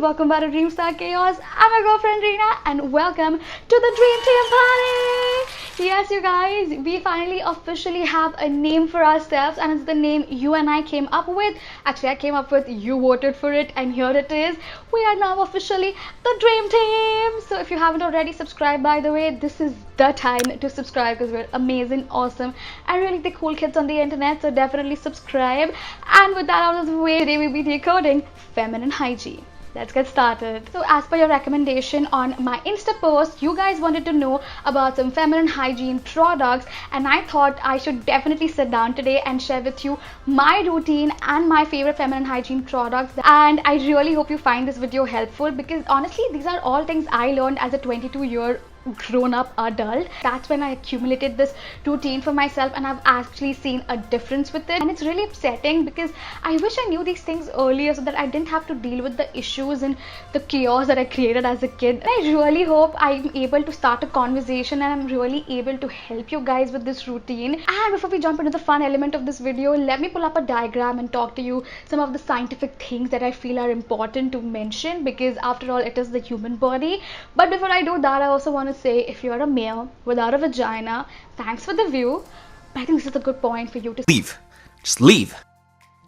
welcome back to dreamstylechaos. I'm your girlfriend Reena and welcome to the Dream Team Party! Yes, you guys, we finally officially have a name for ourselves and it's the name you and I came up with. Actually, I came up with, you voted for it, and here it is. We are now officially the Dream Team! So if you haven't already subscribed, by the way, this is the time to subscribe because we're amazing, awesome, and really the cool kids on the internet, so definitely subscribe. And with that out of the way, today we'll be decoding feminine hygiene. Let's get started. So as per your recommendation on my Insta post, you guys wanted to know about some feminine hygiene products, and I thought I should definitely sit down today and share with you my routine and my favorite feminine hygiene products. And I really hope you find this video helpful because honestly, these are all things I learned as a 22-year grown-up adult. That's when I accumulated this routine for myself, and I've actually seen a difference with it, and it's really upsetting because I wish I knew these things earlier so that I didn't have to deal with the issues and the chaos that I created as a kid. And I really hope I'm able to start a conversation and I'm really able to help you guys with this routine. And before we jump into the fun element of this video, let me pull up a diagram and talk to you some of the scientific things that I feel are important to mention, because after all it is the human body. But before I do that, I also want to say, if you're a male without a vagina, thanks for the view, but I think this is a good point for you to leave. Just leave.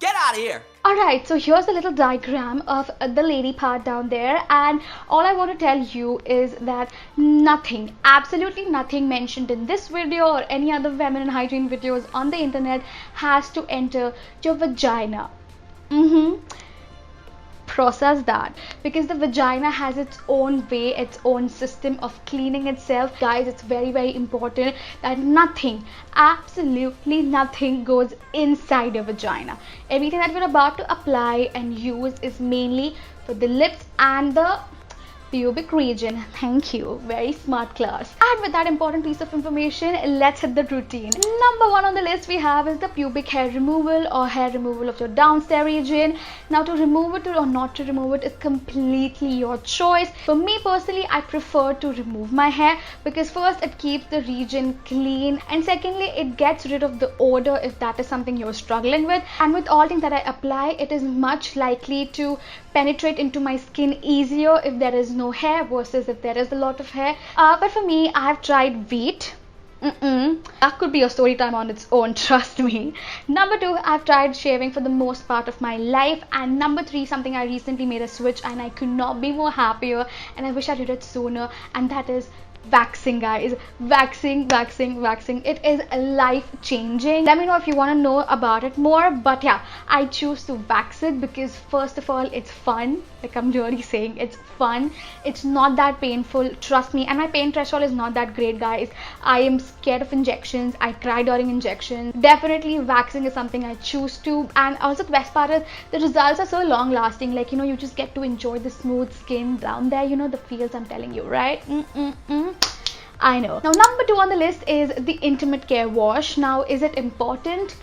Get out of here. Alright, so here's a little diagram of the lady part down there, and all I want to tell you is that nothing, absolutely nothing mentioned in this video or any other feminine hygiene videos on the internet has to enter your vagina. Process that, because the vagina has its own way, its own system of cleaning itself. Guys, it's very, very important that nothing, absolutely nothing goes inside your vagina. Everything that we're about to apply and use is mainly for the lips and the pubic region. Thank you, very smart class. And with that important piece of information, let's hit the routine. Number one on the list we have is the pubic hair removal or hair removal of your downstairs region. Now, to remove it or not to remove it is completely your choice. For me personally, I prefer to remove my hair because first, it keeps the region clean, and secondly, it gets rid of the odor if that is something you're struggling with. And with all things that I apply, it is much likely to penetrate into my skin easier if there is no hair versus if there is a lot of hair. But for me, I have tried wheat. That could be a story time on its own, trust me. Number two, I've tried shaving for the most part of my life. And number three, something I recently made a switch and I could not be more happier, and I wish I did it sooner, and that is waxing, guys. Waxing. It is life changing. Let me know if you want to know about it more. But yeah, I choose to wax it because first of all, it's fun. Like, I'm really saying it's fun. It's not that painful, trust me, and my pain threshold is not that great, guys. I am scared of injections. I cry during injections. Definitely waxing is something I choose to. And also the best part is the results are so long lasting. Like, you know, you just get to enjoy the smooth skin down there, you know, the feels, I'm telling you, right? I know. Now, number two on the list is the intimate care wash. Now, is it important?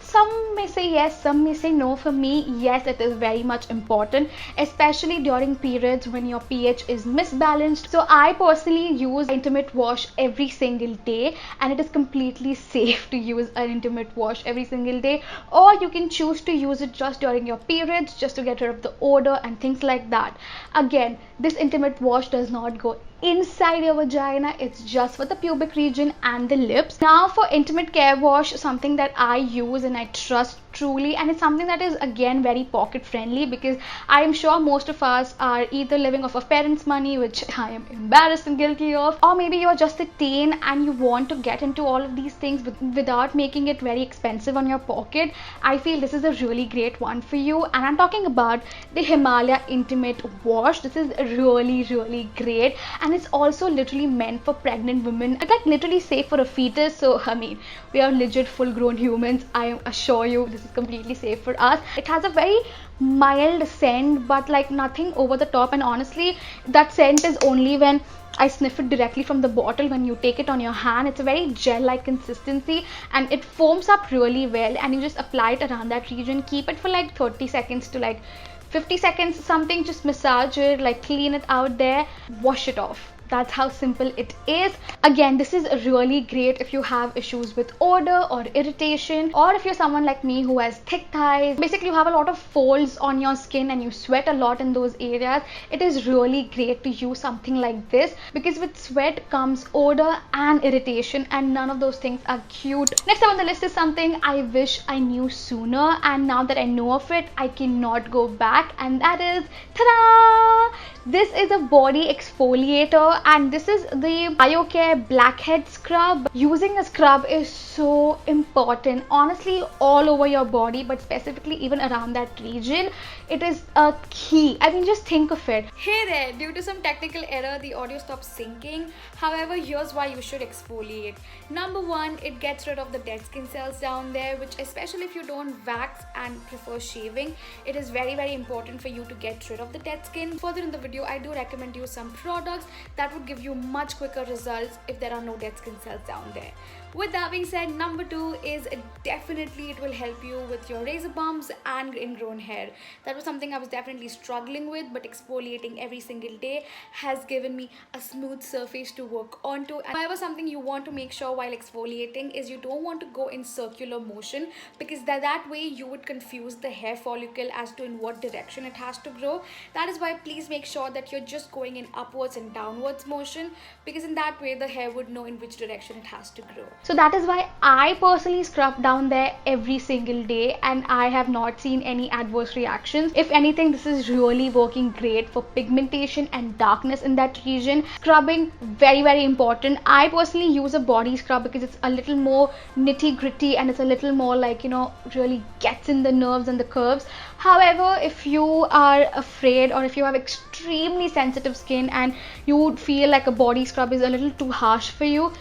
Some may say yes, some may say no. For me, yes, it is very much important, especially during periods when your pH is misbalanced. So I personally use intimate wash every single day, and it is completely safe to use an intimate wash every single day, or you can choose to use it just during your periods, just to get rid of the odor and things like that. Again, this intimate wash does not go inside your vagina, it's just for the pubic region and the lips. Now, for intimate care wash, something that I use and I trust truly, and it's something that is again very pocket friendly, because I am sure most of us are either living off of parents' money, which I am embarrassed and guilty of, or maybe you're just a teen and you want to get into all of these things without making it very expensive on your pocket. I feel this is a really great one for you, and I'm talking about the Himalaya Intimate Wash. This is really, really great, and it's also literally meant for pregnant women. It's like literally safe for a fetus. So I mean, we are legit full-grown humans. I assure you, this is completely safe for us. It has a very mild scent, but like nothing over the top, and honestly, that scent is only when I sniff it directly from the bottle. When you take it on your hand, it's a very gel-like consistency and it foams up really well, and you just apply it around that region. Keep it for like 30 seconds to like 50 seconds something. Just massage it, like clean it out there, wash it off. That's how simple it is. Again, this is really great if you have issues with odor or irritation, or if you're someone like me who has thick thighs. Basically, you have a lot of folds on your skin and you sweat a lot in those areas. It is really great to use something like this, because with sweat comes odor and irritation, and none of those things are cute. Next up on the list is something I wish I knew sooner, and now that I know of it, I cannot go back, and that is, ta-da! This is a body exfoliator, and this is the BioCare Blackhead Scrub. Using a scrub is so important, honestly, all over your body, but specifically even around that region. It is a key. I mean, just think of it. Hey there, due to some technical error, the audio stopped syncing. However, here's why you should exfoliate. Number one, it gets rid of the dead skin cells down there, which, especially if you don't wax and prefer shaving, it is very, very important for you to get rid of the dead skin. Further in the video, I do recommend you some products that would give you much quicker results if there are no dead skin cells down there. With that being said, number two is definitely it will help you with your razor bumps and ingrown hair. That was something I was definitely struggling with, but exfoliating every single day has given me a smooth surface to work onto. However, something you want to make sure while exfoliating is you don't want to go in circular motion, because that way you would confuse the hair follicle as to in what direction it has to grow. That is why please make sure that you're just going in upwards and downwards motion, because in that way the hair would know in which direction it has to grow. So that is why I personally scrub down there every single day, and I have not seen any adverse reactions. If anything, this is really working great for pigmentation and darkness in that region. Scrubbing, very, very important. I personally use a body scrub because it's a little more nitty gritty and it's a little more like, you know, really gets in the nerves and the curves. However, if you are afraid, or if you have extremely sensitive skin and you would feel like a body scrub is a little too harsh for you,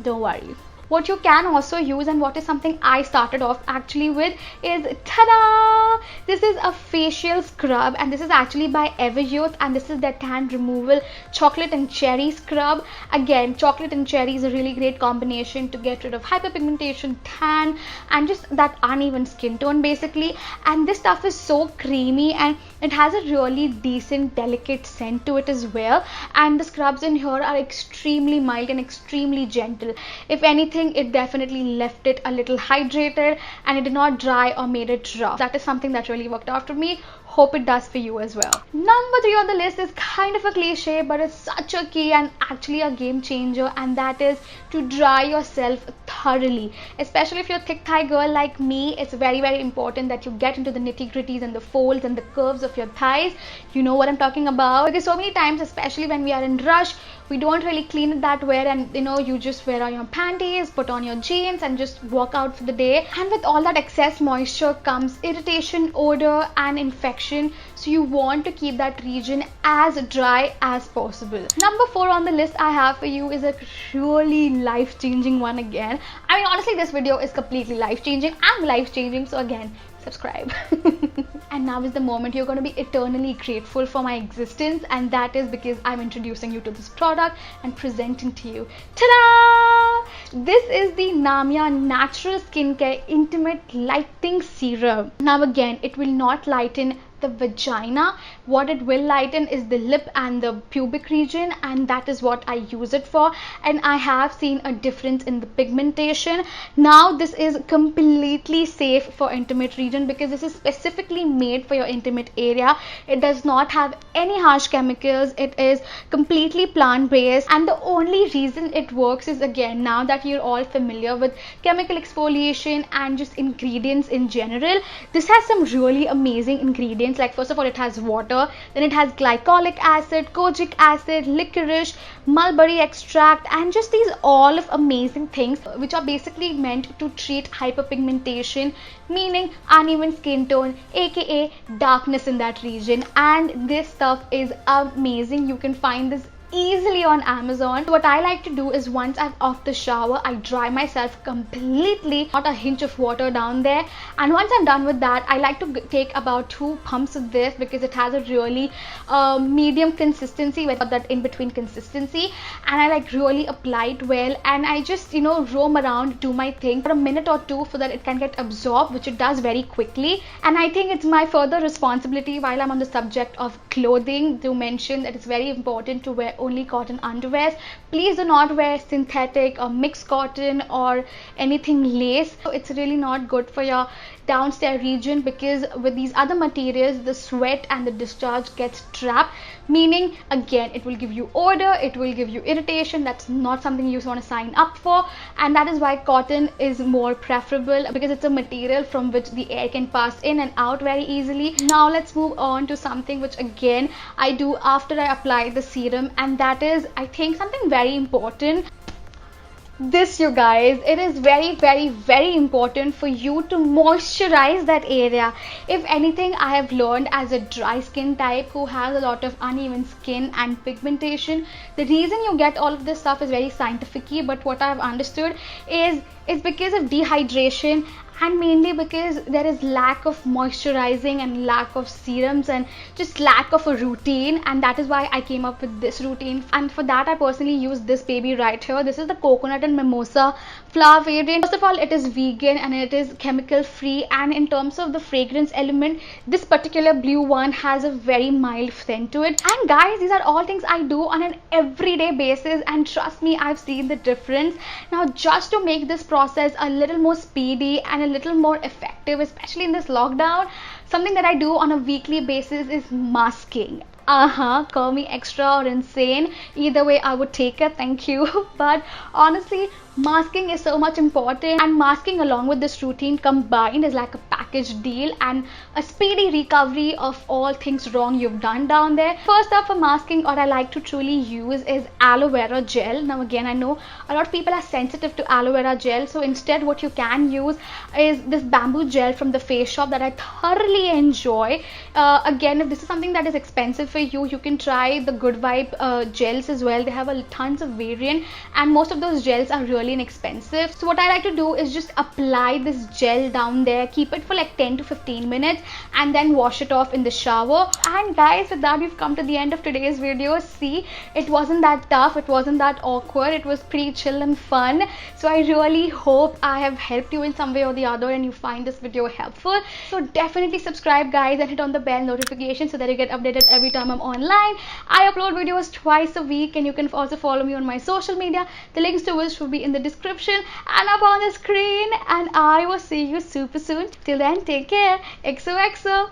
don't worry. What you can also use, and what is something I started off actually with, is ta-da! This is a facial scrub, and this is actually by Everyuth, and this is their tan removal chocolate and cherry scrub. Again, chocolate and cherry is a really great combination to get rid of hyperpigmentation, tan, and just that uneven skin tone basically. And this stuff is so creamy, and it has a really decent delicate scent to it as well, and the scrubs in here are extremely mild and extremely gentle. If anything, it definitely left it a little hydrated, and it did not dry or made it rough. That is something that really worked out for me. Hope it does for you as well. Number three on the list is kind of a cliche, but it's such a key and actually a game changer, and that is to dry yourself thoroughly. Especially if you're a thick thigh girl like me, it's very, very important that you get into the nitty gritties and the folds and the curves of your thighs. You know what I'm talking about, because so many times, especially when we are in rush, we don't really clean it that well, and you know, you just wear on your panties, put on your jeans, and just walk out for the day. And with all that excess moisture comes irritation, odor, and infection. So you want to keep that region as dry as possible. Number four on the list I have for you is a really life-changing one again. I mean, honestly, this video is completely life-changing. I'm life-changing, so again, subscribe. And now is the moment you're going to be eternally grateful for my existence, and that is because I'm introducing you to this product and presenting to you, ta-da! This is the Namyaa Natural Skincare Intimate Lighting Serum. Now again, it will not lighten the vagina. What it will lighten is the lip and the pubic region, and that is what I use it for, and I have seen a difference in the pigmentation. Now this is completely safe for intimate region because this is specifically made for your intimate area. It does not have any harsh chemicals. It is completely plant based, and the only reason it works is, again, now that you're all familiar with chemical exfoliation and just ingredients in general, this has some really amazing ingredients. Like, first of all, it has water, then it has glycolic acid, kojic acid, licorice, mulberry extract, and just these all of amazing things which are basically meant to treat hyperpigmentation, meaning uneven skin tone, aka darkness in that region. And this stuff is amazing. You can find this easily on Amazon. So what I like to do is, once I'm off the shower, I dry myself completely, not a hint of water down there. And once I'm done with that, I like to take about 2 pumps of this because it has a really medium consistency with that in between consistency, and I like really apply it well, and I just, you know, roam around, do my thing for a minute or two so that it can get absorbed, which it does very quickly. And I think it's my further responsibility, while I'm on the subject of clothing, to mention that it's very important to wear only cotton underwears. Please do not wear synthetic or mixed cotton or anything lace. So it's really not good for your downstairs region, because with these other materials the sweat and the discharge gets trapped, meaning again it will give you odor, it will give you irritation. That's not something you want to sign up for, and that is why cotton is more preferable, because it's a material from which the air can pass in and out very easily. Now let's move on to something which again I do after I apply the serum, and that is, I think, something very important. This, you guys, it is very important for you to moisturize that area. If anything, I have learned as a dry skin type who has a lot of uneven skin and pigmentation, the reason you get all of this stuff is very scientific-y, but what I've understood is it's because of dehydration, and mainly because there is lack of moisturizing and lack of serums and just lack of a routine, and that is why I came up with this routine. And for that I personally use this baby right here. This is the coconut and mimosa flower variant. First of all, it is vegan and it is chemical free, and in terms of the fragrance element, this particular blue one has a very mild scent to it. And guys, these are all things I do on an everyday basis, and trust me, I've seen the difference. Now, just to make this process a little more speedy and a little more effective, especially in this lockdown, something that I do on a weekly basis is masking. Call me extra or insane, either way I would take it, thank you. But honestly, masking is so much important, and masking along with this routine combined is like a package deal and a speedy recovery of all things wrong you've done down there. First up, for masking, what I like to truly use is aloe vera gel. Now again, I know a lot of people are sensitive to aloe vera gel, so instead what you can use is this bamboo gel from the Face Shop that I thoroughly enjoy. Again, if this is something that is expensive for you, you can try the Good Vibe gels as well. They have tons of variant, and most of those gels are really inexpensive. So what I like to do is just apply this gel down there, keep it for like 10 to 15 minutes, and then wash it off in the shower. And guys, with that we've come to the end of today's video. See, it wasn't that tough, it wasn't that awkward, it was pretty chill and fun. So I really hope I have helped you in some way or the other and you find this video helpful. So definitely subscribe, guys, and hit on the bell notification so that you get updated every time I'm online. I upload videos twice a week, and you can also follow me on my social media, the links to which will be in the description and up on the screen. And I will see you super soon. Till then, take care. XOXO.